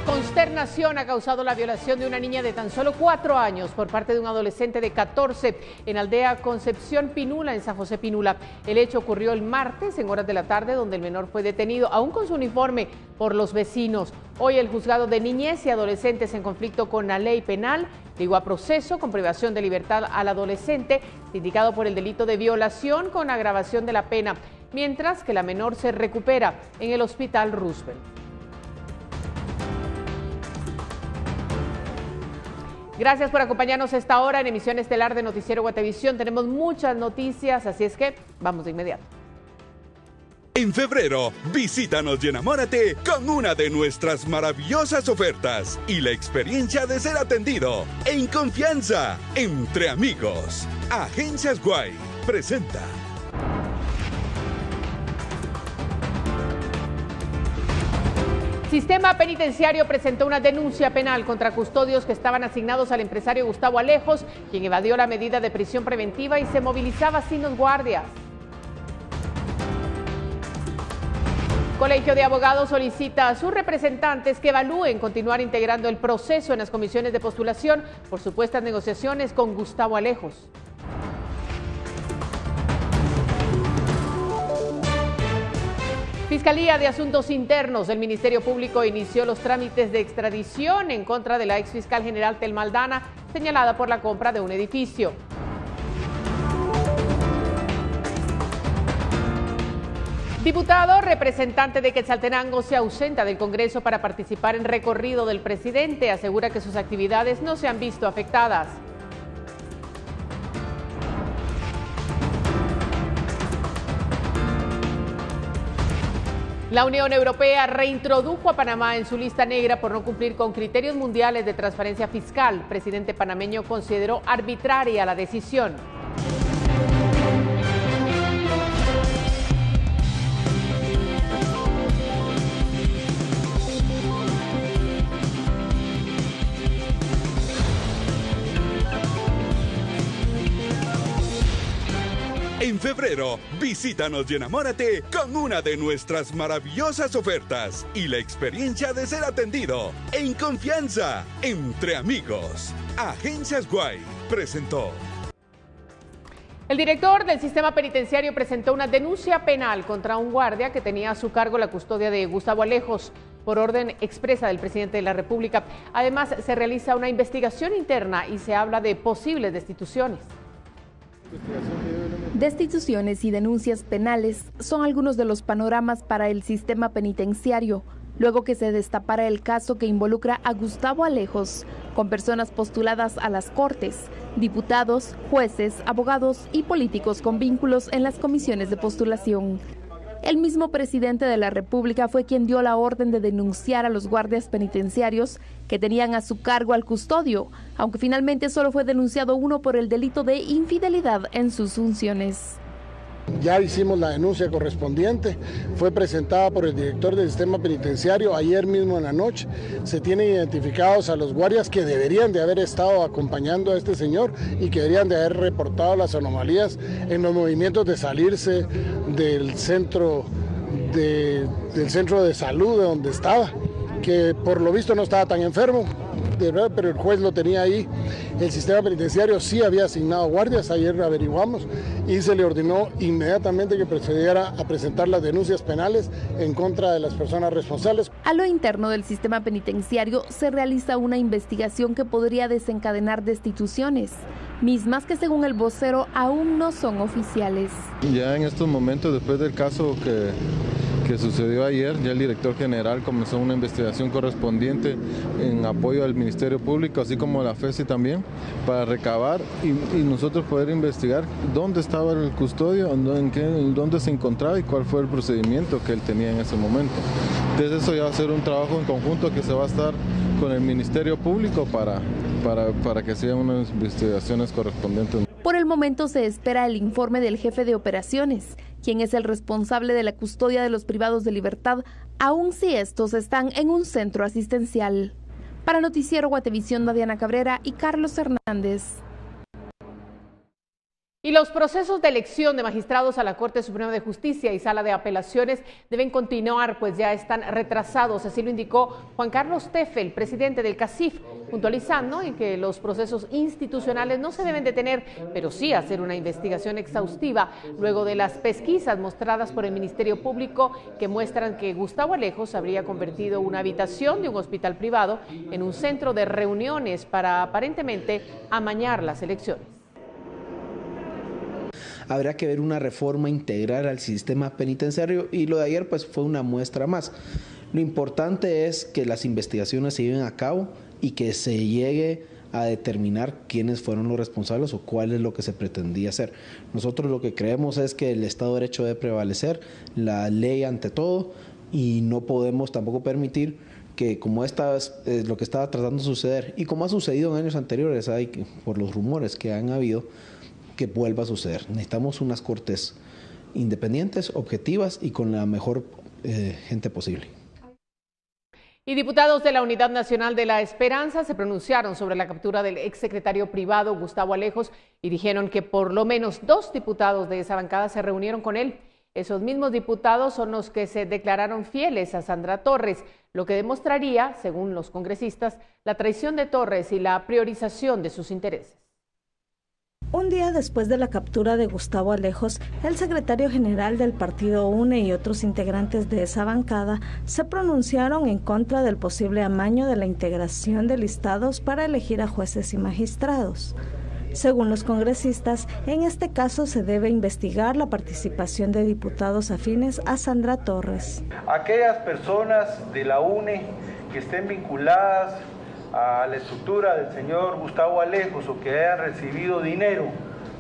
Consternación ha causado la violación de una niña de tan solo 4 años por parte de un adolescente de 14 en aldea Concepción Pinula, en San José Pinula. El hecho ocurrió el martes en horas de la tarde, donde el menor fue detenido, aún con su uniforme, por los vecinos. Hoy el juzgado de niñez y adolescentes en conflicto con la ley penal ligó a proceso con privación de libertad al adolescente, indicado por el delito de violación con agravación de la pena, mientras que la menor se recupera en el Hospital Roosevelt. Gracias por acompañarnos a esta hora en emisión estelar de Noticiero Guatevisión. Tenemos muchas noticias, así es que vamos de inmediato. En febrero, visítanos y enamórate con una de nuestras maravillosas ofertas y la experiencia de ser atendido en confianza, entre amigos. Agencias Guay presenta. Sistema Penitenciario presentó una denuncia penal contra custodios que estaban asignados al empresario Gustavo Alejos, quien evadió la medida de prisión preventiva y se movilizaba sin los guardias. Colegio de Abogados solicita a sus representantes que evalúen continuar integrando el proceso en las comisiones de postulación por supuestas negociaciones con Gustavo Alejos. Fiscalía de Asuntos Internos del Ministerio Público inició los trámites de extradición en contra de la exfiscal general Telma Aldana, señalada por la compra de un edificio. Diputado representante de Quetzaltenango se ausenta del Congreso para participar en recorrido del presidente. Asegura que sus actividades no se han visto afectadas. La Unión Europea reintrodujo a Panamá en su lista negra por no cumplir con criterios mundiales de transparencia fiscal. El presidente panameño consideró arbitraria la decisión. En febrero, visítanos y enamórate con una de nuestras maravillosas ofertas y la experiencia de ser atendido en confianza, entre amigos. Agencias Guay presentó. El director del sistema penitenciario presentó una denuncia penal contra un guardia que tenía a su cargo la custodia de Gustavo Alejos por orden expresa del presidente de la República. Además, se realiza una investigación interna y se habla de posibles destituciones. Destituciones y denuncias penales son algunos de los panoramas para el sistema penitenciario, luego que se destapara el caso que involucra a Gustavo Alejos, con personas postuladas a las Cortes, diputados, jueces, abogados y políticos con vínculos en las comisiones de postulación. El mismo presidente de la República fue quien dio la orden de denunciar a los guardias penitenciarios que tenían a su cargo al custodio, aunque finalmente solo fue denunciado uno por el delito de infidelidad en sus funciones. Ya hicimos la denuncia correspondiente, fue presentada por el director del sistema penitenciario ayer mismo en la noche. Se tienen identificados a los guardias que deberían de haber estado acompañando a este señor y que deberían de haber reportado las anomalías en los movimientos de salirse del centro de salud de donde estaba, que por lo visto no estaba tan enfermo, de verdad, pero el juez lo tenía ahí. El sistema penitenciario sí había asignado guardias, ayer averiguamos, y se le ordenó inmediatamente que procediera a presentar las denuncias penales en contra de las personas responsables. A lo interno del sistema penitenciario se realiza una investigación que podría desencadenar destituciones, mismas que según el vocero aún no son oficiales. Ya en estos momentos, después del caso que sucedió ayer, ya el director general comenzó una investigación correspondiente en apoyo al Ministerio Público, así como la FESI también, para recabar y nosotros poder investigar dónde estaba el custodio, dónde se encontraba y cuál fue el procedimiento que él tenía en ese momento. Entonces eso ya va a ser un trabajo en conjunto que se va a estar con el Ministerio Público para que sean unas investigaciones correspondientes. Por el momento se espera el informe del jefe de operaciones, quien es el responsable de la custodia de los privados de libertad, aun si estos están en un centro asistencial. Para Noticiero Guatevisión, Diana Cabrera y Carlos Hernández. Y los procesos de elección de magistrados a la Corte Suprema de Justicia y Sala de Apelaciones deben continuar, pues ya están retrasados. Así lo indicó Juan Carlos Teffel, presidente del CACIF, puntualizando en que los procesos institucionales no se deben detener, pero sí hacer una investigación exhaustiva luego de las pesquisas mostradas por el Ministerio Público que muestran que Gustavo Alejos habría convertido una habitación de un hospital privado en un centro de reuniones para aparentemente amañar las elecciones. Habrá que ver una reforma integral al sistema penitenciario y lo de ayer pues fue una muestra más. Lo importante es que las investigaciones se lleven a cabo y que se llegue a determinar quiénes fueron los responsables o cuál es lo que se pretendía hacer. Nosotros lo que creemos es que el Estado de Derecho debe prevalecer, la ley ante todo, y no podemos tampoco permitir que, como esta es lo que estaba tratando de suceder y como ha sucedido en años anteriores, por los rumores que han habido, que vuelva a suceder. Necesitamos unas cortes independientes, objetivas y con la mejor gente posible. Y diputados de la Unidad Nacional de la Esperanza se pronunciaron sobre la captura del exsecretario privado Gustavo Alejos y dijeron que por lo menos 2 diputados de esa bancada se reunieron con él. Esos mismos diputados son los que se declararon fieles a Sandra Torres, lo que demostraría, según los congresistas, la traición de Torres y la priorización de sus intereses. Un día después de la captura de Gustavo Alejos, el secretario general del partido UNE y otros integrantes de esa bancada se pronunciaron en contra del posible amaño de la integración de listados para elegir a jueces y magistrados. Según los congresistas, en este caso se debe investigar la participación de diputados afines a Sandra Torres. Aquellas personas de la UNE que estén vinculadas a la estructura del señor Gustavo Alejos o que hayan recibido dinero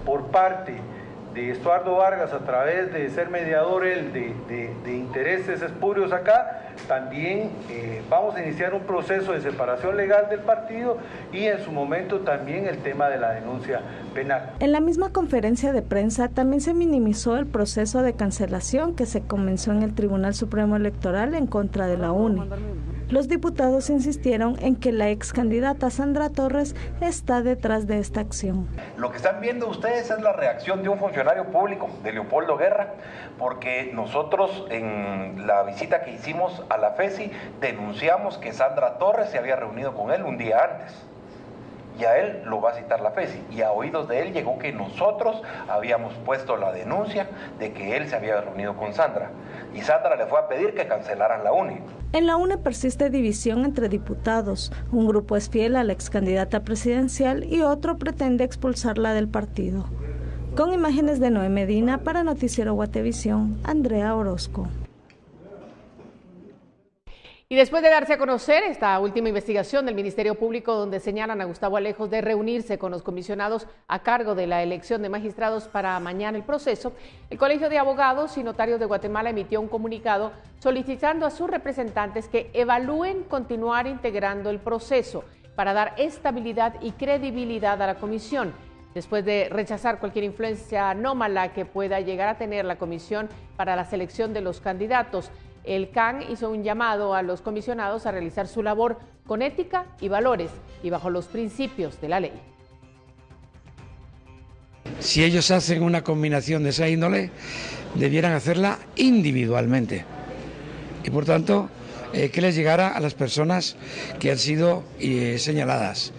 por parte de Estuardo Vargas a través de ser mediador él de intereses espurios acá, también vamos a iniciar un proceso de separación legal del partido y en su momento también el tema de la denuncia penal. En la misma conferencia de prensa también se minimizó el proceso de cancelación que se comenzó en el Tribunal Supremo Electoral en contra de la UNE. Los diputados insistieron en que la ex candidata Sandra Torres está detrás de esta acción. Lo que están viendo ustedes es la reacción de un funcionario público, de Leopoldo Guerra, porque nosotros en la visita que hicimos a la FESI denunciamos que Sandra Torres se había reunido con él un día antes. Y a él lo va a citar la FESI, y a oídos de él llegó que nosotros habíamos puesto la denuncia de que él se había reunido con Sandra, y Sandra le fue a pedir que cancelaran la UNE. En la UNE persiste división entre diputados. Un grupo es fiel a la ex candidata presidencial y otro pretende expulsarla del partido. Con imágenes de Noé Medina para Noticiero Guatevisión, Andrea Orozco. Y después de darse a conocer esta última investigación del Ministerio Público donde señalan a Gustavo Alejos de reunirse con los comisionados a cargo de la elección de magistrados para amañar el proceso, el Colegio de Abogados y Notarios de Guatemala emitió un comunicado solicitando a sus representantes que evalúen continuar integrando el proceso para dar estabilidad y credibilidad a la comisión, después de rechazar cualquier influencia anómala que pueda llegar a tener la comisión para la selección de los candidatos. El CAN hizo un llamado a los comisionados a realizar su labor con ética y valores y bajo los principios de la ley. Si ellos hacen una combinación de esa índole, debieran hacerla individualmente y por tanto que les llegara a las personas que han sido señaladas.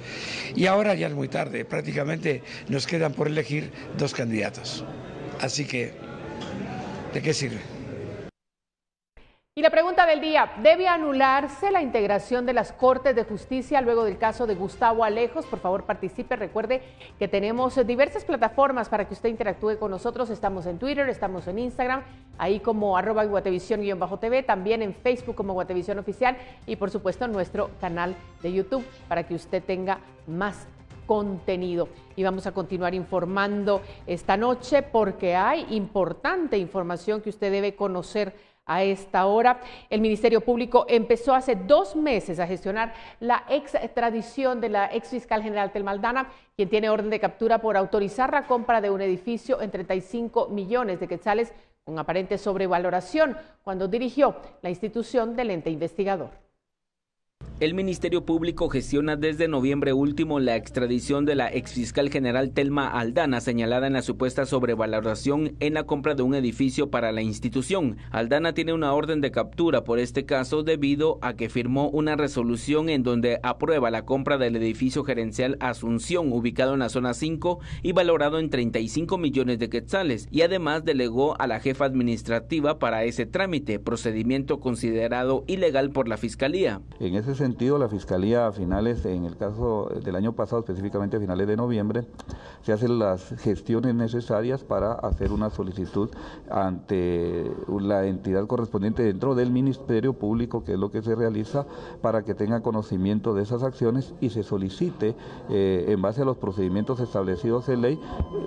Y ahora ya es muy tarde, prácticamente nos quedan por elegir 2 candidatos. Así que, ¿de qué sirve? Y la pregunta del día, ¿debe anularse la integración de las Cortes de Justicia luego del caso de Gustavo Alejos? Por favor, participe. Recuerde que tenemos diversas plataformas para que usted interactúe con nosotros. Estamos en Twitter, estamos en Instagram, ahí como @guatevisión_TV, también en Facebook como Guatevisión Oficial y por supuesto en nuestro canal de YouTube para que usted tenga más contenido. Y vamos a continuar informando esta noche porque hay importante información que usted debe conocer a esta hora. El Ministerio Público empezó hace 2 meses a gestionar la extradición de la ex fiscal general Thelma Aldana, quien tiene orden de captura por autorizar la compra de un edificio en 35 millones de quetzales con aparente sobrevaloración cuando dirigió la institución del ente investigador. El Ministerio Público gestiona desde noviembre último la extradición de la exfiscal general Telma Aldana, señalada en la supuesta sobrevaloración en la compra de un edificio para la institución. Aldana tiene una orden de captura por este caso debido a que firmó una resolución en donde aprueba la compra del edificio gerencial Asunción, ubicado en la zona 5 y valorado en 35 millones de quetzales, y además delegó a la jefa administrativa para ese trámite, procedimiento considerado ilegal por la Fiscalía. En ese sentido, la Fiscalía a finales, en el caso del año pasado, específicamente a finales de noviembre, se hacen las gestiones necesarias para hacer una solicitud ante la entidad correspondiente dentro del Ministerio Público, que es lo que se realiza, para que tenga conocimiento de esas acciones y se solicite, en base a los procedimientos establecidos en ley,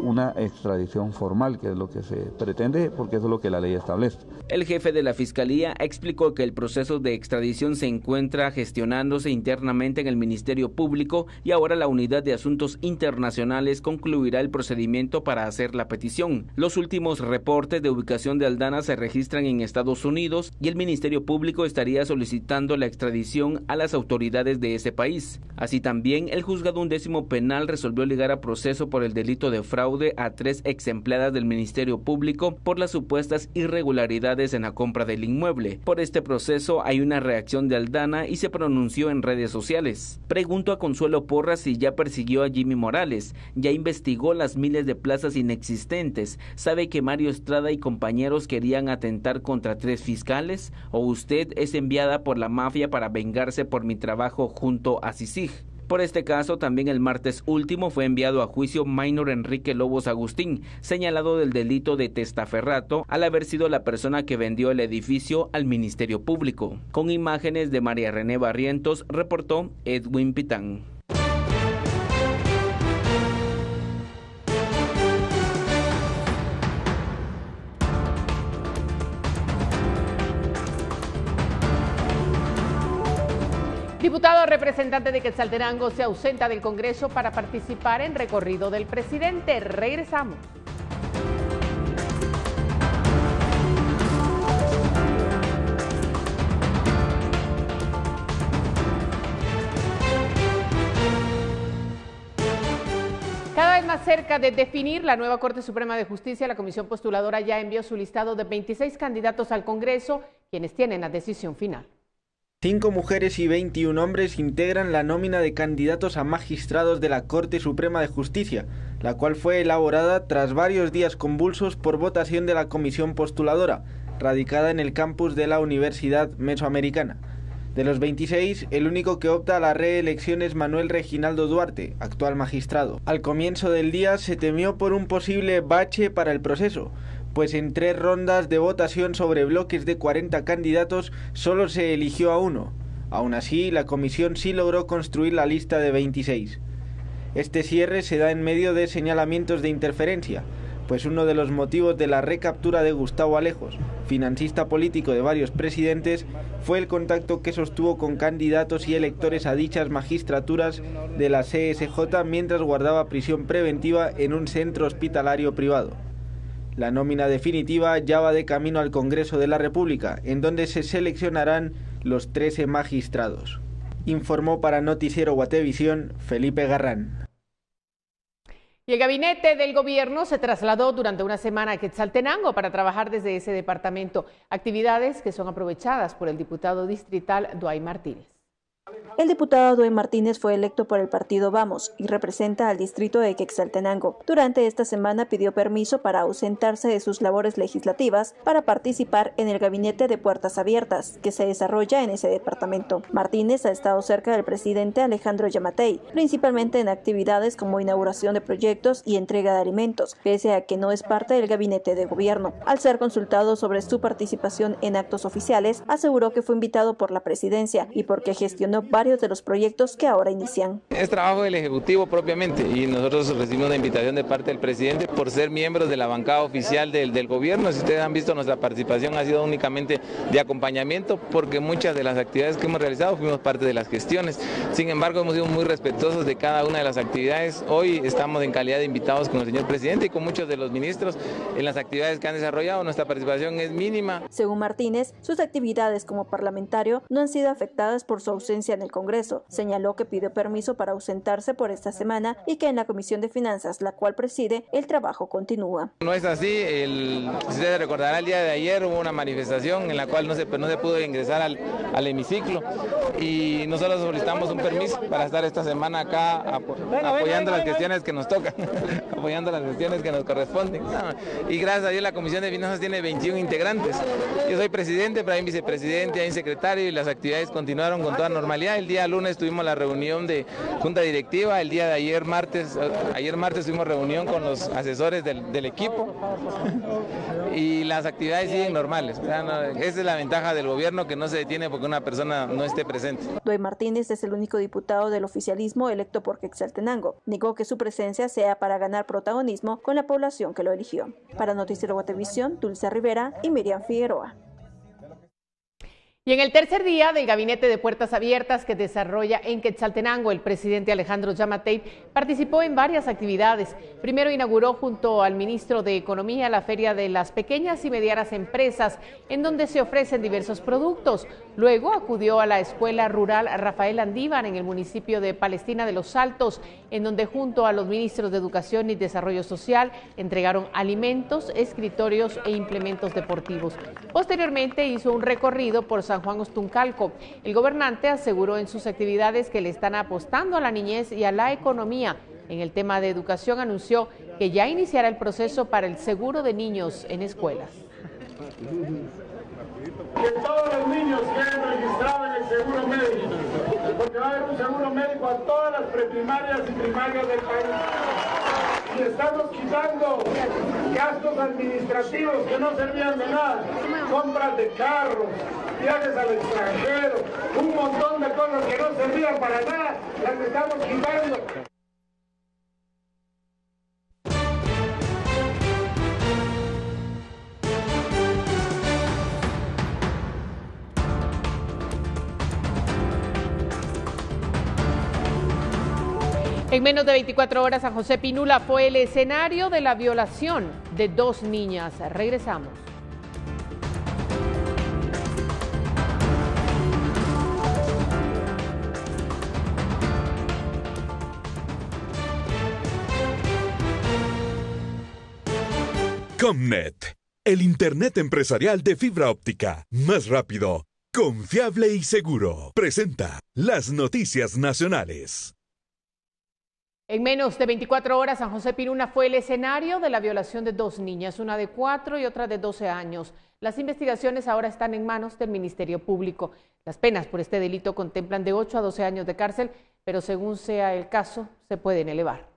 una extradición formal, que es lo que se pretende, porque eso es lo que la ley establece. El jefe de la Fiscalía explicó que el proceso de extradición se encuentra gestionándose internamente en el Ministerio Público y ahora la Unidad de Asuntos Internacionales concluirá el procedimiento para hacer la petición. Los últimos reportes de ubicación de Aldana se registran en Estados Unidos y el Ministerio Público estaría solicitando la extradición a las autoridades de ese país. Así también, el Juzgado 11º Penal resolvió ligar a proceso por el delito de fraude a 3 ex empleadas del Ministerio Público por las supuestas irregularidades en la compra del inmueble. Por este proceso hay una reacción de Aldana y se pronunció en redes sociales. Pregunto a Consuelo Porras si ya persiguió a Jimmy Morales, ya investigó las miles de plazas inexistentes, sabe que Mario Estrada y compañeros querían atentar contra 3 fiscales, o usted es enviada por la mafia para vengarse por mi trabajo junto a CICIG. Por este caso, también el martes último fue enviado a juicio Minor Enrique Lobos Agustín, señalado del delito de testaferrato al haber sido la persona que vendió el edificio al Ministerio Público. Con imágenes de María René Barrientos, reportó Edwin Pitán. Diputado representante de Quetzaltenango se ausenta del Congreso para participar en recorrido del presidente. Regresamos. Cada vez más cerca de definir la nueva Corte Suprema de Justicia, la Comisión Postuladora ya envió su listado de 26 candidatos al Congreso, quienes tienen la decisión final. 5 mujeres y 21 hombres integran la nómina de candidatos a magistrados de la Corte Suprema de Justicia, la cual fue elaborada tras varios días convulsos por votación de la Comisión Postuladora, radicada en el campus de la Universidad Mesoamericana. De los 26, el único que opta a la reelección es Manuel Reginaldo Duarte, actual magistrado. Al comienzo del día se temió por un posible bache para el proceso, pues en 3 rondas de votación sobre bloques de 40 candidatos solo se eligió a uno. Aún así, la comisión sí logró construir la lista de 26. Este cierre se da en medio de señalamientos de interferencia, pues uno de los motivos de la recaptura de Gustavo Alejos, financista político de varios presidentes, fue el contacto que sostuvo con candidatos y electores a dichas magistraturas de la CSJ mientras guardaba prisión preventiva en un centro hospitalario privado. La nómina definitiva ya va de camino al Congreso de la República, en donde se seleccionarán los 13 magistrados. Informó para Noticiero Guatevisión Felipe Garrán. Y el gabinete del gobierno se trasladó durante una semana a Quetzaltenango para trabajar desde ese departamento, actividades que son aprovechadas por el diputado distrital Duay Martínez. El diputado Duay Martínez fue electo por el partido Vamos y representa al distrito de Quetzaltenango. Durante esta semana pidió permiso para ausentarse de sus labores legislativas para participar en el gabinete de puertas abiertas que se desarrolla en ese departamento. Martínez ha estado cerca del presidente Alejandro Yamatei, principalmente en actividades como inauguración de proyectos y entrega de alimentos, pese a que no es parte del gabinete de gobierno. Al ser consultado sobre su participación en actos oficiales, aseguró que fue invitado por la presidencia y porque gestionó varios de los proyectos que ahora inician. Es trabajo del Ejecutivo propiamente y nosotros recibimos una invitación de parte del presidente por ser miembros de la bancada oficial del gobierno. Si ustedes han visto, nuestra participación ha sido únicamente de acompañamiento porque muchas de las actividades que hemos realizado fuimos parte de las gestiones. Sin embargo, hemos sido muy respetuosos de cada una de las actividades. Hoy estamos en calidad de invitados con el señor presidente y con muchos de los ministros en las actividades que han desarrollado. Nuestra participación es mínima. Según Martínez, sus actividades como parlamentario no han sido afectadas por su ausencia en el el Congreso. Señaló que pidió permiso para ausentarse por esta semana y que en la Comisión de Finanzas, la cual preside, el trabajo continúa. No es así, si usted recordará, el día de ayer hubo una manifestación en la cual no se pudo ingresar al hemiciclo y nosotros solicitamos un permiso para estar esta semana acá apoyando las gestiones que nos tocan, apoyando las gestiones que nos corresponden. Y gracias a Dios la Comisión de Finanzas tiene 21 integrantes. Yo soy presidente, pero hay un vicepresidente, hay un secretario y las actividades continuaron con toda normalidad. El día lunes tuvimos la reunión de junta directiva, el día de ayer martes tuvimos reunión con los asesores del equipo y las actividades siguen normales. Esa es la ventaja del gobierno, que no se detiene porque una persona no esté presente. Doy Martínez es el único diputado del oficialismo electo por Quetzaltenango. Negó que su presencia sea para ganar protagonismo con la población que lo eligió. Para Noticiero Guatevisión, Dulce Rivera y Miriam Figueroa. Y en el tercer día del Gabinete de Puertas Abiertas que desarrolla en Quetzaltenango, el presidente Alejandro Yamatei participó en varias actividades. Primero inauguró junto al ministro de Economía la Feria de las Pequeñas y Medianas Empresas, en donde se ofrecen diversos productos. Luego acudió a la Escuela Rural Rafael Andívar en el municipio de Palestina de los Altos, en donde junto a los ministros de Educación y Desarrollo Social entregaron alimentos, escritorios e implementos deportivos. Posteriormente hizo un recorrido por San Juan Ostuncalco. El gobernante aseguró en sus actividades que le están apostando a la niñez y a la economía. En el tema de educación anunció que ya iniciará el proceso para el seguro de niños en escuelas. Que todos los niños queden registrados en el seguro médico, porque va a haber un seguro médico a todas las preprimarias y primarias del país. Y estamos quitando gastos administrativos que no servían de nada, compras de carros, viajes al extranjero, un montón de cosas que no servían para nada, las estamos quitando. En menos de 24 horas, San José Pinula fue el escenario de la violación de 2 niñas. Regresamos. Comnet, el Internet empresarial de fibra óptica, más rápido, confiable y seguro. Presenta las noticias nacionales. En menos de 24 horas, San José Pinula fue el escenario de la violación de 2 niñas, una de 4 y otra de 12 años. Las investigaciones ahora están en manos del Ministerio Público. Las penas por este delito contemplan de 8 a 12 años de cárcel, pero según sea el caso, se pueden elevar.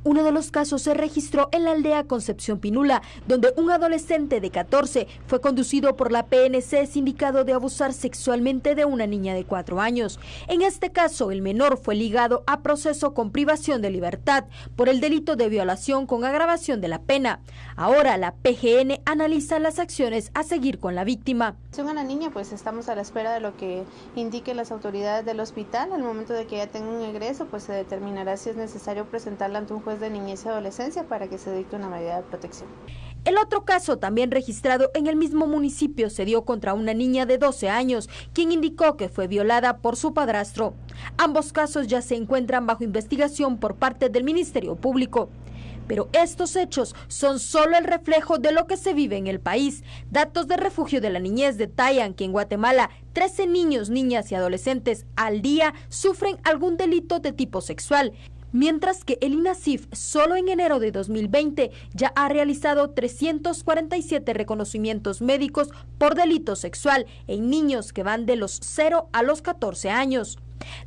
Uno de los casos se registró en la aldea Concepción Pinula, donde un adolescente de 14 fue conducido por la PNC sindicado de abusar sexualmente de una niña de 4 años. En este caso, el menor fue ligado a proceso con privación de libertad por el delito de violación con agravación de la pena. Ahora la PGN analiza las acciones a seguir con la víctima. A la niña, pues estamos a la espera de lo que indiquen las autoridades del hospital. Al momento de que ella tenga un egreso, pues se determinará si es necesario presentarla ante un juez de niñez y adolescencia para que se dicte una medida de protección. El otro caso, también registrado en el mismo municipio, se dio contra una niña de 12 años, quien indicó que fue violada por su padrastro. Ambos casos ya se encuentran bajo investigación por parte del Ministerio Público. Pero estos hechos son solo el reflejo de lo que se vive en el país. Datos de Refugio de la Niñez detallan que en Guatemala 13 niños, niñas y adolescentes al día sufren algún delito de tipo sexual, mientras que el INASIF solo en enero de 2020 ya ha realizado 347 reconocimientos médicos por delito sexual en niños que van de los 0 a los 14 años.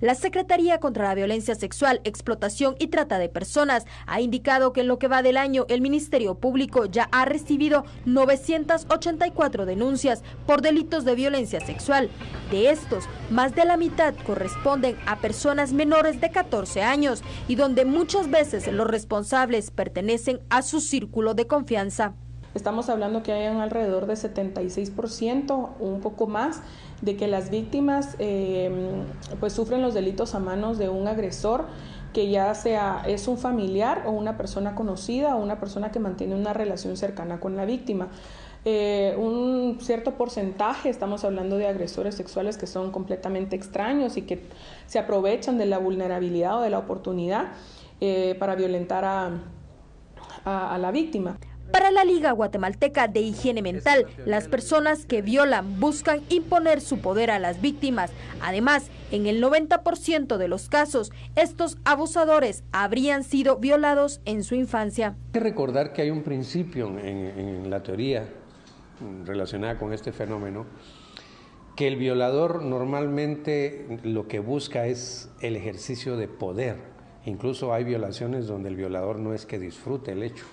La Secretaría contra la Violencia Sexual, Explotación y Trata de Personas ha indicado que en lo que va del año el Ministerio Público ya ha recibido 984 denuncias por delitos de violencia sexual. De estos, más de la mitad corresponden a personas menores de 14 años y donde muchas veces los responsables pertenecen a su círculo de confianza. Estamos hablando que hay un alrededor de 76%, un poco más, de que las víctimas pues sufren los delitos a manos de un agresor, que ya sea es un familiar o una persona conocida o una persona que mantiene una relación cercana con la víctima. un cierto porcentaje, estamos hablando de agresores sexuales que son completamente extraños y que se aprovechan de la vulnerabilidad o de la oportunidad para violentar a la víctima. Para la Liga Guatemalteca de Higiene Mental, las personas que violan buscan imponer su poder a las víctimas. Además, en el 90% de los casos, estos abusadores habrían sido violados en su infancia. Hay que recordar que hay un principio en la teoría relacionada con este fenómeno, que el violador normalmente lo que busca es el ejercicio de poder. Incluso hay violaciones donde el violador no es que disfrute el hecho,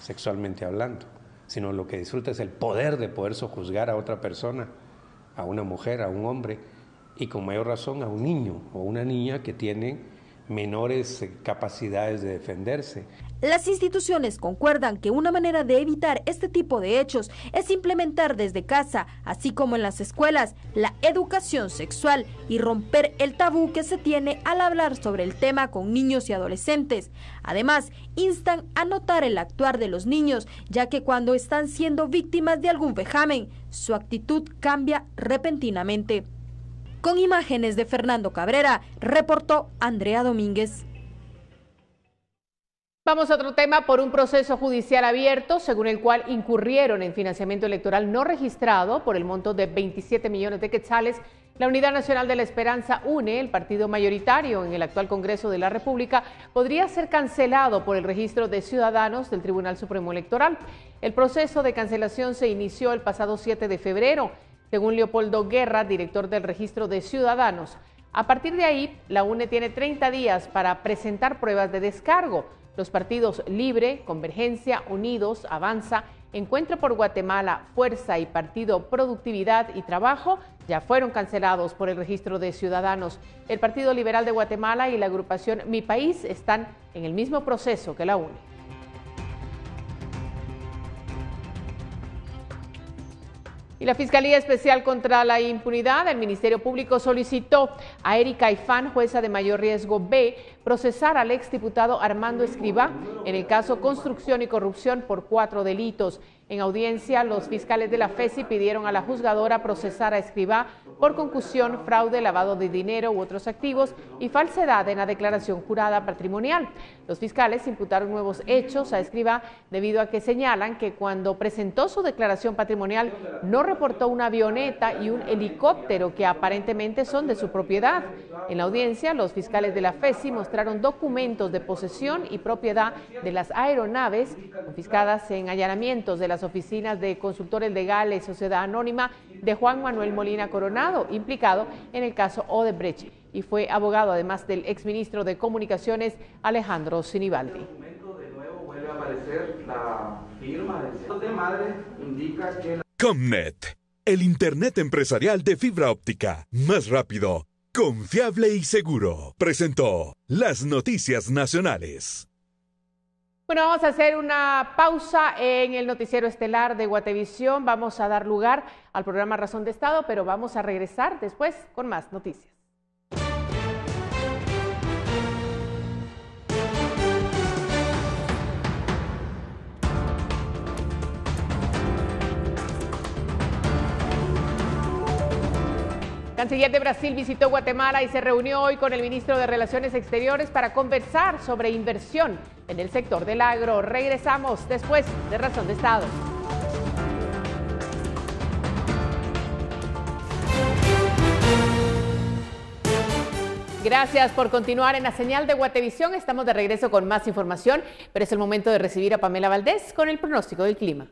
sexualmente hablando, sino lo que disfruta es el poder de poder sojuzgar a otra persona, a una mujer, a un hombre, y con mayor razón a un niño o una niña que tienen menores capacidades de defenderse. Las instituciones concuerdan que una manera de evitar este tipo de hechos es implementar desde casa, así como en las escuelas, la educación sexual y romper el tabú que se tiene al hablar sobre el tema con niños y adolescentes. Además, instan a notar el actuar de los niños, ya que cuando están siendo víctimas de algún vejamen, su actitud cambia repentinamente. Con imágenes de Fernando Cabrera, reportó Andrea Domínguez. Vamos a otro tema. Por un proceso judicial abierto, según el cual incurrieron en financiamiento electoral no registrado por el monto de 27 millones de quetzales, la Unidad Nacional de la Esperanza, UNE, el partido mayoritario en el actual Congreso de la República, podría ser cancelado por el registro de ciudadanos del Tribunal Supremo Electoral. El proceso de cancelación se inició el pasado 7 de febrero, según Leopoldo Guerra, director del Registro de Ciudadanos. A partir de ahí, la UNE tiene 30 días para presentar pruebas de descargo. Los partidos Libre, Convergencia, Unidos, Avanza, Encuentro por Guatemala, Fuerza y Partido Productividad y Trabajo ya fueron cancelados por el Registro de Ciudadanos. El Partido Liberal de Guatemala y la agrupación Mi País están en el mismo proceso que la UNE. Y la Fiscalía Especial contra la Impunidad del Ministerio Público solicitó a Erika Ifán, jueza de mayor riesgo B, procesar al exdiputado Armando Escrivá en el caso Construcción y Corrupción por 4 delitos. En audiencia, los fiscales de la FESI pidieron a la juzgadora procesar a Escrivá por concusión, fraude, lavado de dinero u otros activos y falsedad en la declaración jurada patrimonial. Los fiscales imputaron nuevos hechos a Escrivá debido a que señalan que cuando presentó su declaración patrimonial no reportó una avioneta y un helicóptero que aparentemente son de su propiedad. En la audiencia, los fiscales de la FESI mostraron documentos de posesión y propiedad de las aeronaves confiscadas en allanamientos de las oficinas de consultores legales Sociedad Anónima de Juan Manuel Molina Coronado, implicado en el caso Odebrecht, y fue abogado además del exministro de Comunicaciones Alejandro Sinibaldi. Comnet, el internet empresarial de fibra óptica, más rápido, confiable y seguro, presentó las noticias nacionales. Bueno, vamos a hacer una pausa en el noticiero estelar de Guatevisión. Vamos a dar lugar al programa Razón de Estado, pero vamos a regresar después con más noticias. El canciller de Brasil visitó Guatemala y se reunió hoy con el ministro de Relaciones Exteriores para conversar sobre inversión en el sector del agro. Regresamos después de Razón de Estado. Gracias por continuar en la señal de Guatevisión. Estamos de regreso con más información, pero es el momento de recibir a Pamela Valdés con el pronóstico del clima.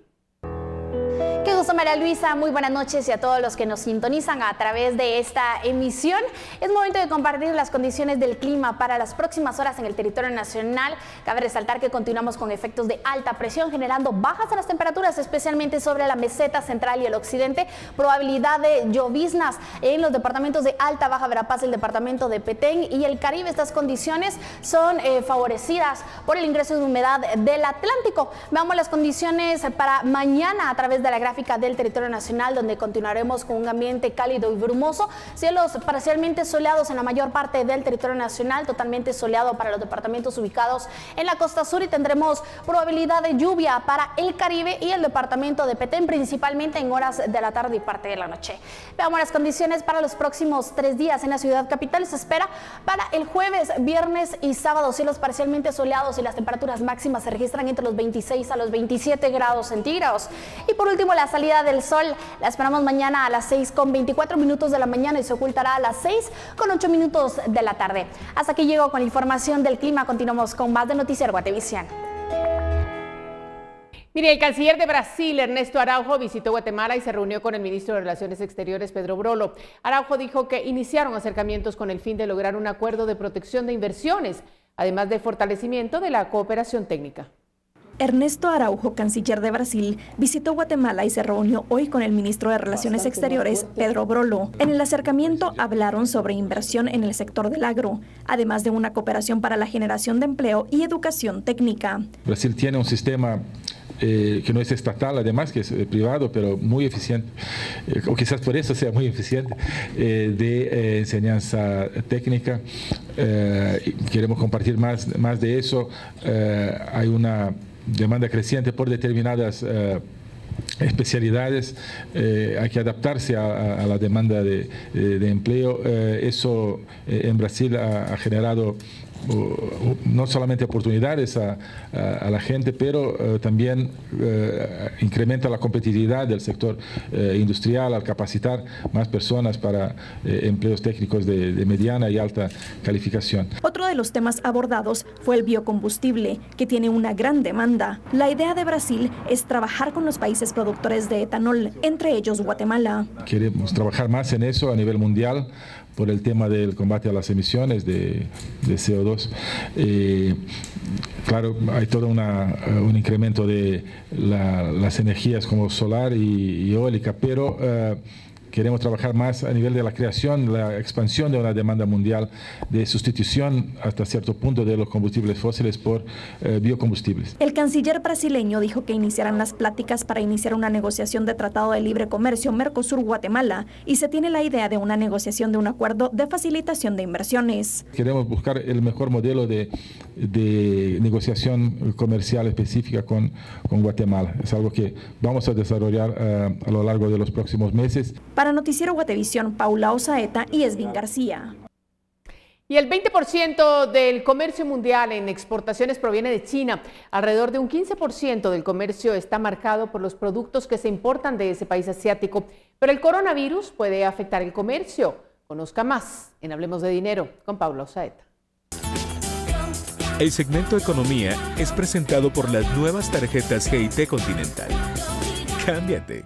Qué gusto, María Luisa. Muy buenas noches y a todos los que nos sintonizan a través de esta emisión. Es momento de compartir las condiciones del clima para las próximas horas en el territorio nacional. Cabe resaltar que continuamos con efectos de alta presión generando bajas en las temperaturas, especialmente sobre la meseta central y el occidente. Probabilidad de lloviznas en los departamentos de Alta, Baja Verapaz, el departamento de Petén y el Caribe. Estas condiciones son favorecidas por el ingreso de humedad del Atlántico. Veamos las condiciones para mañana a través de la gráfica geográfica del territorio nacional, donde continuaremos con un ambiente cálido y brumoso, cielos parcialmente soleados en la mayor parte del territorio nacional, totalmente soleado para los departamentos ubicados en la costa sur y tendremos probabilidad de lluvia para el Caribe y el departamento de Petén, principalmente en horas de la tarde y parte de la noche. Veamos las condiciones para los próximos 3 días en la ciudad capital. Se espera para el jueves, viernes y sábado cielos parcialmente soleados y las temperaturas máximas se registran entre los 26 a los 27 grados centígrados. Y por último, la salida del sol la esperamos mañana a las 6:24 de la mañana y se ocultará a las 6:08 de la tarde. Hasta aquí llego con la información del clima. Continuamos con más de Noticiero Guatevisión. Mire, el canciller de Brasil, Ernesto Araujo, visitó Guatemala y se reunió con el ministro de Relaciones Exteriores, Pedro Brolo. Araujo dijo que iniciaron acercamientos con el fin de lograr un acuerdo de protección de inversiones, además de fortalecimiento de la cooperación técnica. Ernesto Araujo, canciller de Brasil, visitó Guatemala y se reunió hoy con el ministro de Relaciones Exteriores, Pedro Brolo. En el acercamiento hablaron sobre inversión en el sector del agro, además de una cooperación para la generación de empleo y educación técnica. Brasil tiene un sistema que no es estatal, además que es privado, pero muy eficiente, o quizás por eso sea muy eficiente, de enseñanza técnica. Queremos compartir más de eso. Hay una demanda creciente por determinadas especialidades, hay que adaptarse a la demanda de empleo. Eso en Brasil ha generado no solamente oportunidades a la gente, pero también incrementa la competitividad del sector industrial al capacitar más personas para empleos técnicos de mediana y alta calificación. Otro de los temas abordados fue el biocombustible, que tiene una gran demanda. La idea de Brasil es trabajar con los países productores de etanol, entre ellos Guatemala. Queremos trabajar más en eso a nivel mundial por el tema del combate a las emisiones de CO2. Claro, hay todo un incremento de las energías como solar y eólica, pero queremos trabajar más a nivel de la creación, la expansión de una demanda mundial de sustitución hasta cierto punto de los combustibles fósiles por biocombustibles. El canciller brasileño dijo que iniciarán las pláticas para iniciar una negociación de Tratado de Libre Comercio Mercosur-Guatemala y se tiene la idea de una negociación de un acuerdo de facilitación de inversiones. Queremos buscar el mejor modelo de negociación comercial específica con Guatemala. Es algo que vamos a desarrollar a lo largo de los próximos meses. Para Noticiero Guatevisión, Paula Osaeta y Esvin García. Y el 20% del comercio mundial en exportaciones proviene de China. Alrededor de un 15% del comercio está marcado por los productos que se importan de ese país asiático. Pero el coronavirus puede afectar el comercio. Conozca más en Hablemos de Dinero con Paula Osaeta. El segmento Economía es presentado por las nuevas tarjetas GIT Continental. Cámbiate.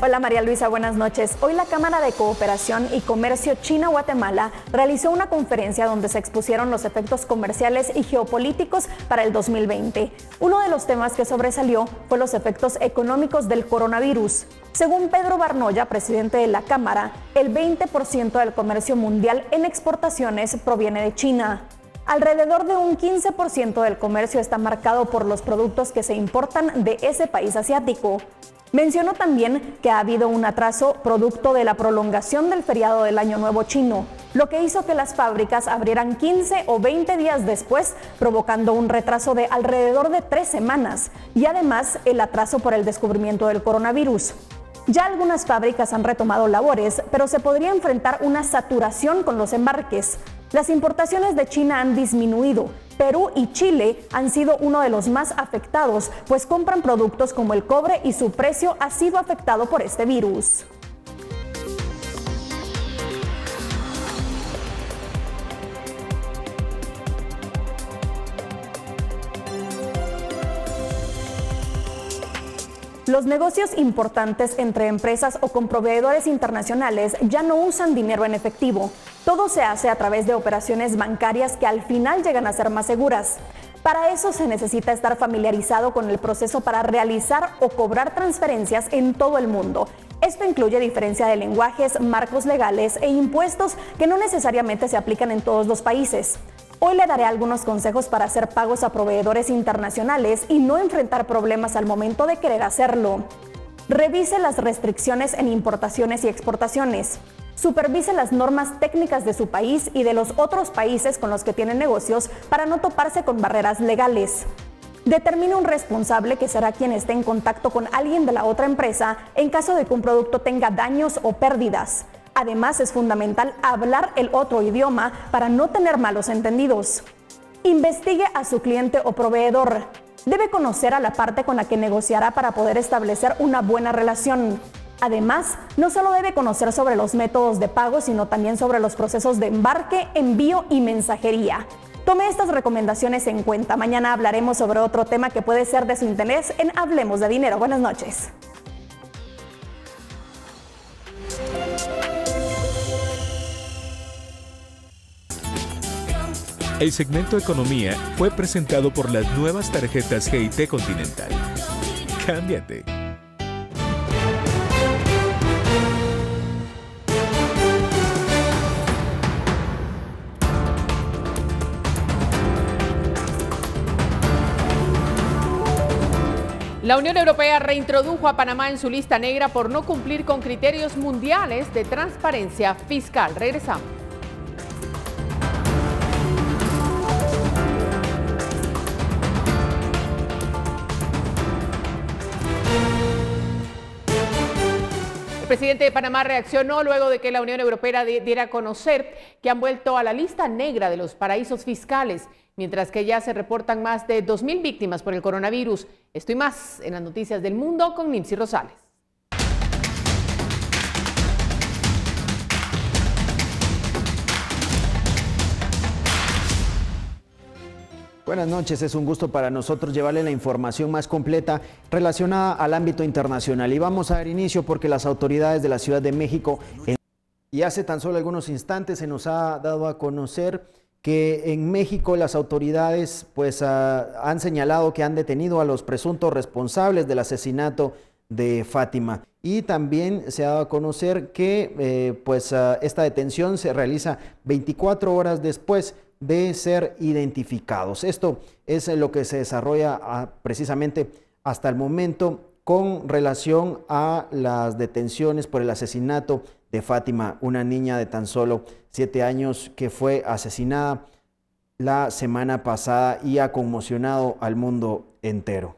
Hola María Luisa, buenas noches. Hoy la Cámara de Cooperación y Comercio China-Guatemala realizó una conferencia donde se expusieron los efectos comerciales y geopolíticos para el 2020. Uno de los temas que sobresalió fue los efectos económicos del coronavirus. Según Pedro Barnoya, presidente de la Cámara, el 20% del comercio mundial en exportaciones proviene de China. Alrededor de un 15% del comercio está marcado por los productos que se importan de ese país asiático. Mencionó también que ha habido un atraso producto de la prolongación del feriado del Año Nuevo chino, lo que hizo que las fábricas abrieran 15 o 20 días después, provocando un retraso de alrededor de 3 semanas, y además el atraso por el descubrimiento del coronavirus. Ya algunas fábricas han retomado labores, pero se podría enfrentar una saturación con los embarques. Las importaciones de China han disminuido. Perú y Chile han sido uno de los más afectados, pues compran productos como el cobre y su precio ha sido afectado por este virus. Los negocios importantes entre empresas o con proveedores internacionales ya no usan dinero en efectivo. Todo se hace a través de operaciones bancarias que al final llegan a ser más seguras. Para eso se necesita estar familiarizado con el proceso para realizar o cobrar transferencias en todo el mundo. Esto incluye diferencia de lenguajes, marcos legales e impuestos que no necesariamente se aplican en todos los países. Hoy le daré algunos consejos para hacer pagos a proveedores internacionales y no enfrentar problemas al momento de querer hacerlo. Revise las restricciones en importaciones y exportaciones. Supervise las normas técnicas de su país y de los otros países con los que tiene negocios para no toparse con barreras legales. Determine un responsable que será quien esté en contacto con alguien de la otra empresa en caso de que un producto tenga daños o pérdidas. Además, es fundamental hablar el otro idioma para no tener malos entendidos. Investigue a su cliente o proveedor. Debe conocer a la parte con la que negociará para poder establecer una buena relación. Además, no solo debe conocer sobre los métodos de pago, sino también sobre los procesos de embarque, envío y mensajería. Tome estas recomendaciones en cuenta. Mañana hablaremos sobre otro tema que puede ser de su interés en Hablemos de Dinero. Buenas noches. El segmento Economía fue presentado por las nuevas tarjetas GIT Continental. Cámbiate. La Unión Europea reintrodujo a Panamá en su lista negra por no cumplir con criterios mundiales de transparencia fiscal. Regresamos. El presidente de Panamá reaccionó luego de que la Unión Europea diera a conocer que han vuelto a la lista negra de los paraísos fiscales, mientras que ya se reportan más de 2.000 víctimas por el coronavirus. Esto y más en las noticias del mundo con Nimsi Rosales. Buenas noches, es un gusto para nosotros llevarle la información más completa relacionada al ámbito internacional. Y vamos a dar inicio porque las autoridades de la Ciudad de México, y hace tan solo algunos instantes se nos ha dado a conocer que en México las autoridades han señalado que han detenido a los presuntos responsables del asesinato de Fátima. Y también se ha dado a conocer que esta detención se realiza 24 horas después de ser identificados. Esto es lo que se desarrolla precisamente hasta el momento con relación a las detenciones por el asesinato de Fátima, una niña de tan solo 7 años que fue asesinada la semana pasada y ha conmocionado al mundo entero.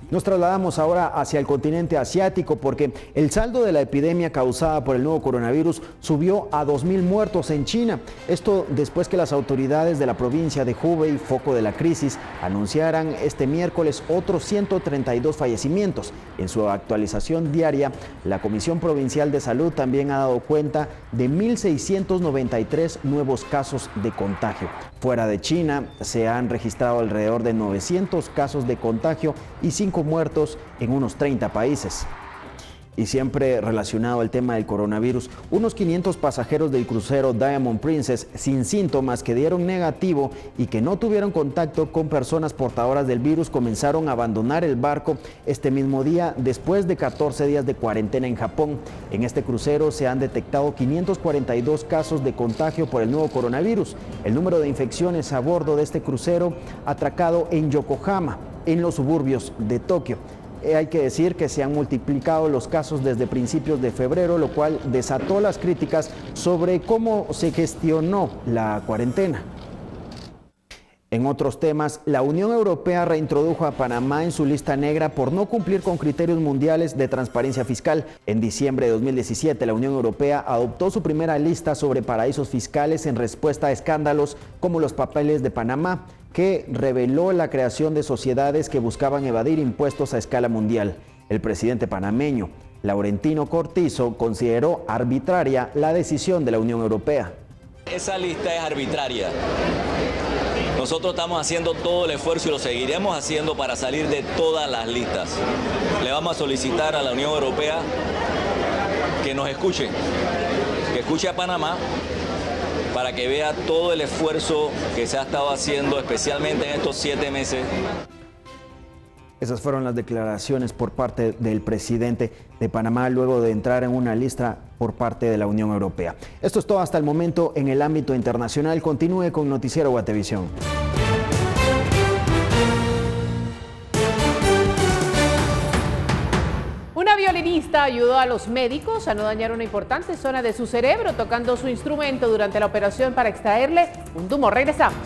Nos trasladamos ahora hacia el continente asiático porque el saldo de la epidemia causada por el nuevo coronavirus subió a 2.000 muertos en China. Esto después que las autoridades de la provincia de Hubei, foco de la crisis, anunciaran este miércoles otros 132 fallecimientos. En su actualización diaria, la Comisión Provincial de Salud también ha dado cuenta de 1.693 nuevos casos de contagio. Fuera de China se han registrado alrededor de 900 casos de contagio y 5 muertos en unos 30 países. Y siempre relacionado al tema del coronavirus, unos 500 pasajeros del crucero Diamond Princess sin síntomas que dieron negativo y que no tuvieron contacto con personas portadoras del virus comenzaron a abandonar el barco este mismo día después de 14 días de cuarentena en Japón. En este crucero se han detectado 542 casos de contagio por el nuevo coronavirus. El número de infecciones a bordo de este crucero atracado en Yokohama, en los suburbios de Tokio. Hay que decir que se han multiplicado los casos desde principios de febrero, lo cual desató las críticas sobre cómo se gestionó la cuarentena. En otros temas, la Unión Europea reintrodujo a Panamá en su lista negra por no cumplir con criterios mundiales de transparencia fiscal. En diciembre de 2017, la Unión Europea adoptó su primera lista sobre paraísos fiscales en respuesta a escándalos como los papeles de Panamá, que reveló la creación de sociedades que buscaban evadir impuestos a escala mundial. El presidente panameño, Laurentino Cortizo, consideró arbitraria la decisión de la Unión Europea. Esa lista es arbitraria. Nosotros estamos haciendo todo el esfuerzo y lo seguiremos haciendo para salir de todas las listas. Le vamos a solicitar a la Unión Europea que nos escuche, que escuche a Panamá, para que vea todo el esfuerzo que se ha estado haciendo, especialmente en estos 7 meses. Esas fueron las declaraciones por parte del presidente de Panamá luego de entrar en una lista por parte de la Unión Europea. Esto es todo hasta el momento en el ámbito internacional. Continúe con Noticiero Guatevisión. Una violinista ayudó a los médicos a no dañar una importante zona de su cerebro tocando su instrumento durante la operación para extraerle un tumor. Regresamos.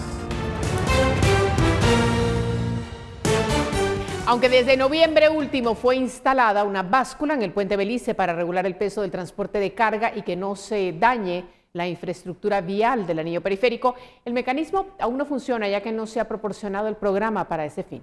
Aunque desde noviembre último fue instalada una báscula en el puente Belice para regular el peso del transporte de carga y que no se dañe la infraestructura vial del anillo periférico, el mecanismo aún no funciona ya que no se ha proporcionado el programa para ese fin.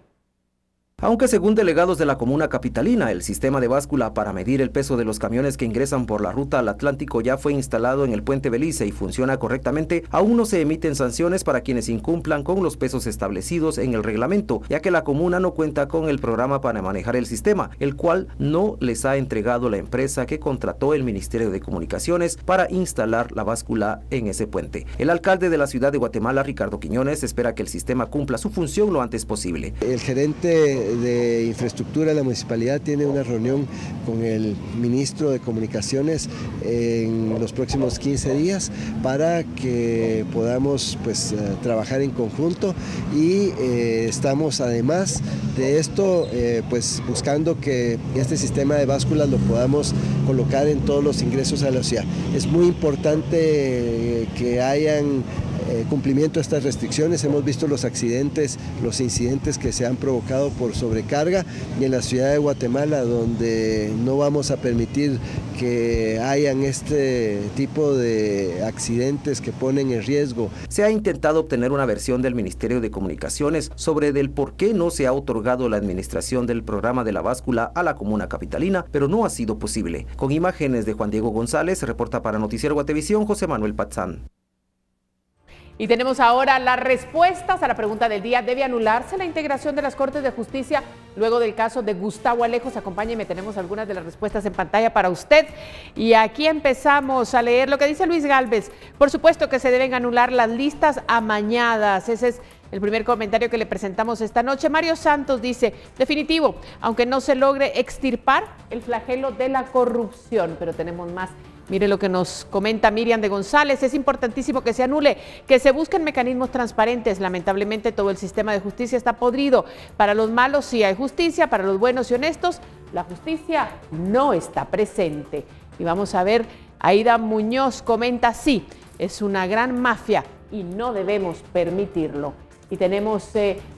Aunque según delegados de la comuna capitalina, el sistema de báscula para medir el peso de los camiones que ingresan por la ruta al Atlántico ya fue instalado en el puente Belice y funciona correctamente, aún no se emiten sanciones para quienes incumplan con los pesos establecidos en el reglamento, ya que la comuna no cuenta con el programa para manejar el sistema, el cual no les ha entregado la empresa que contrató el Ministerio de Comunicaciones para instalar la báscula en ese puente. El alcalde de la ciudad de Guatemala, Ricardo Quiñones, espera que el sistema cumpla su función lo antes posible. El gerente de infraestructura de la municipalidad tiene una reunión con el ministro de Comunicaciones en los próximos 15 días para que podamos trabajar en conjunto y estamos además de esto buscando que este sistema de básculas lo podamos colocar en todos los ingresos a la ciudad. Es muy importante que hayan cumplimiento de estas restricciones. Hemos visto los accidentes, los incidentes que se han provocado por sobrecarga y en la ciudad de Guatemala, donde no vamos a permitir que hayan este tipo de accidentes que ponen en riesgo. Se ha intentado obtener una versión del Ministerio de Comunicaciones sobre del por qué no se ha otorgado la administración del programa de la báscula a la comuna capitalina, pero no ha sido posible. Con imágenes de Juan Diego González, reporta para Noticiero Guatevisión, José Manuel Patzán. Y tenemos ahora las respuestas a la pregunta del día. ¿Debe anularse la integración de las Cortes de Justicia luego del caso de Gustavo Alejos? Acompáñeme, tenemos algunas de las respuestas en pantalla para usted. Y aquí empezamos a leer lo que dice Luis Gálvez. Por supuesto que se deben anular las listas amañadas. Ese es el primer comentario que le presentamos esta noche. Mario Santos dice, definitivo, aunque no se logre extirpar el flagelo de la corrupción. Pero tenemos más. Mire lo que nos comenta Miriam de González, es importantísimo que se anule, que se busquen mecanismos transparentes. Lamentablemente todo el sistema de justicia está podrido. Para los malos sí hay justicia, para los buenos y honestos, la justicia no está presente. Y vamos a ver, Aida Muñoz comenta, sí, es una gran mafia y no debemos permitirlo. Y tenemos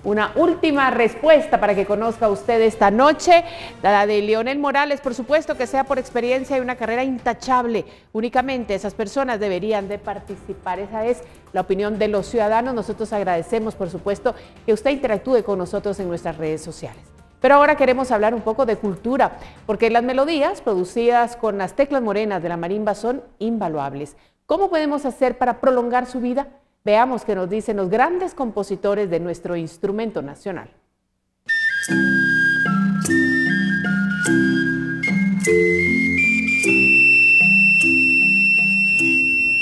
una última respuesta para que conozca usted esta noche, la de Leonel Morales. Por supuesto que sea por experiencia y una carrera intachable. Únicamente esas personas deberían de participar. Esa es la opinión de los ciudadanos. Nosotros agradecemos, por supuesto, que usted interactúe con nosotros en nuestras redes sociales. Pero ahora queremos hablar un poco de cultura, porque las melodías producidas con las teclas morenas de la marimba son invaluables. ¿Cómo podemos hacer para prolongar su vida? Veamos qué nos dicen los grandes compositores de nuestro instrumento nacional.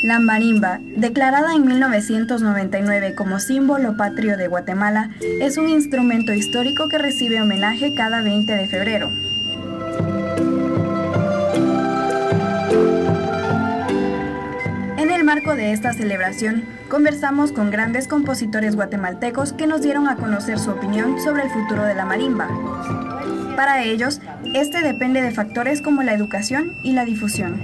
La marimba, declarada en 1999 como símbolo patrio de Guatemala, es un instrumento histórico que recibe homenaje cada 20 de febrero. En el marco de esta celebración, conversamos con grandes compositores guatemaltecos que nos dieron a conocer su opinión sobre el futuro de la marimba. Para ellos, este depende de factores como la educación y la difusión.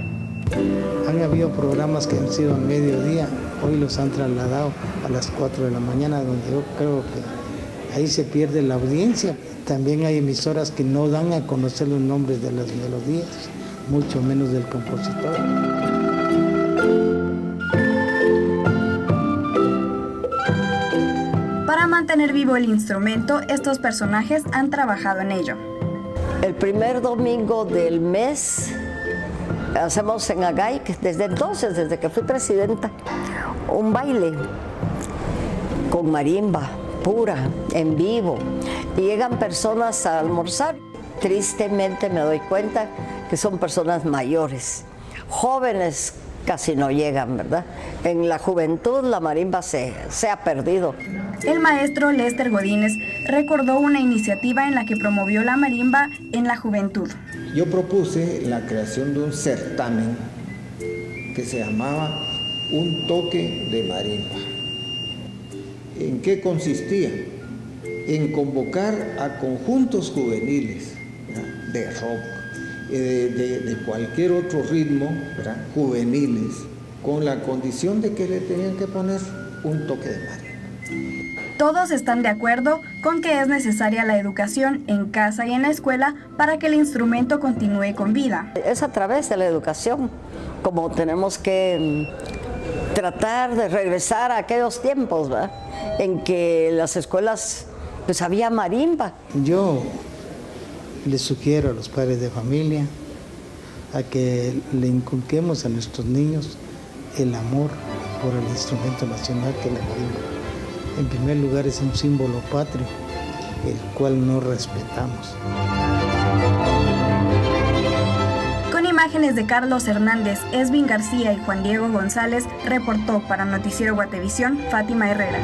Han habido programas que han sido a mediodía, hoy los han trasladado a las 4 de la mañana, donde yo creo que ahí se pierde la audiencia. También hay emisoras que no dan a conocer los nombres de las melodías, mucho menos del compositor. Para mantener vivo el instrumento, estos personajes han trabajado en ello. El primer domingo del mes hacemos en Agay, desde entonces, desde que fui presidenta, un baile con marimba pura, en vivo, y llegan personas a almorzar. Tristemente me doy cuenta que son personas mayores, jóvenes casi no llegan, ¿verdad? En la juventud la marimba se ha perdido. El maestro Lester Godínez recordó una iniciativa en la que promovió la marimba en la juventud. Yo propuse la creación de un certamen que se llamaba Un Toque de Marimba. ¿En qué consistía? En convocar a conjuntos juveniles, ¿verdad?, de rock, de cualquier otro ritmo, ¿verdad?, juveniles, con la condición de que le tenían que poner un toque de marimba. Todos están de acuerdo con que es necesaria la educación en casa y en la escuela para que el instrumento continúe con vida. Es a través de la educación como tenemos que tratar de regresar a aquellos tiempos, ¿verdad?, en que las escuelas pues había marimba. Yo les sugiero a los padres de familia a que le inculquemos a nuestros niños el amor por el instrumento nacional que es la marimba. En primer lugar es un símbolo patrio, el cual no respetamos. Con imágenes de Carlos Hernández, Esvin García y Juan Diego González, reportó para Noticiero Guatevisión, Fátima Herrera.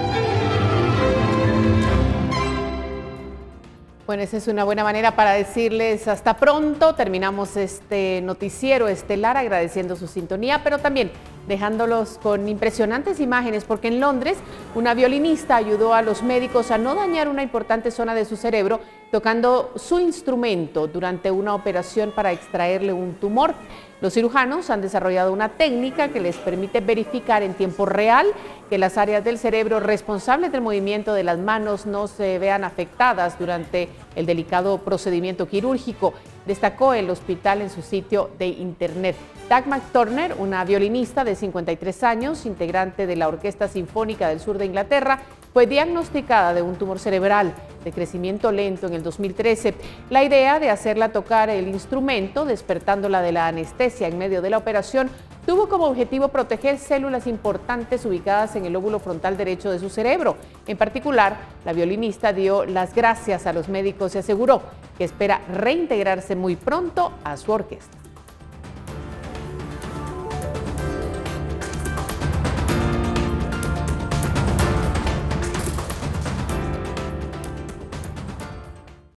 Bueno, esa es una buena manera para decirles hasta pronto. Terminamos este noticiero estelar agradeciendo su sintonía, pero también dejándolos con impresionantes imágenes, porque en Londres una violinista ayudó a los médicos a no dañar una importante zona de su cerebro tocando su instrumento durante una operación para extraerle un tumor. Los cirujanos han desarrollado una técnica que les permite verificar en tiempo real que las áreas del cerebro responsables del movimiento de las manos no se vean afectadas durante el delicado procedimiento quirúrgico, destacó el hospital en su sitio de internet. Dagmar Turner, una violinista de 53 años, integrante de la Orquesta Sinfónica del Sur de Inglaterra, fue diagnosticada de un tumor cerebral de crecimiento lento en el 2013. La idea de hacerla tocar el instrumento, despertándola de la anestesia en medio de la operación, tuvo como objetivo proteger células importantes ubicadas en el lóbulo frontal derecho de su cerebro. En particular, la violinista dio las gracias a los médicos y aseguró que espera reintegrarse muy pronto a su orquesta.